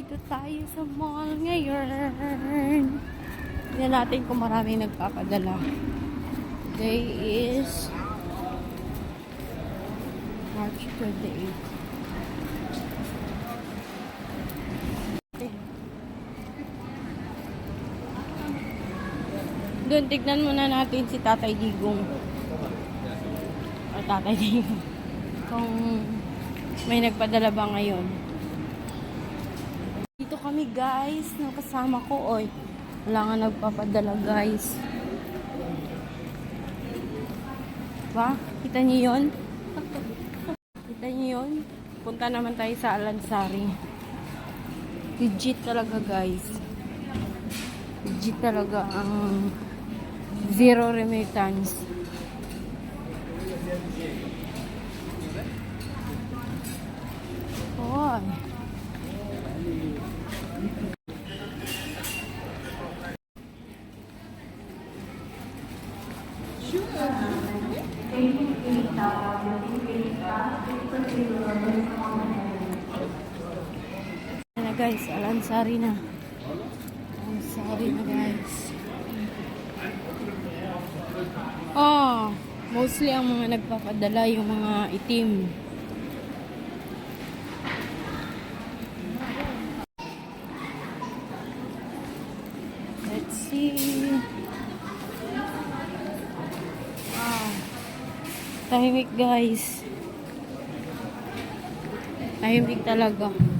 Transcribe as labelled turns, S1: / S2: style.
S1: Dito tayo sa mall ngayon. Tignan natin kung maraming nagpapadala. Today is March 28. Doon, tignan muna natin si Tatay Digong. O Tatay Digong. Kung may nagpadala ba ngayon. Dito kami guys, ng kasama ko. Oy, wala nga nagpapadala guys. Ba? Kita niyo yun? Kita niyo yun? Punta naman tayo sa Alansari. Legit talaga guys. Legit talaga ang zero remittance. Oy. Na guys, Alansari na. Alansari na guys. Oh, mostly ang mga nagpapadala yung mga itim. Let's see. Ah, tahimik guys. Tahimik talaga.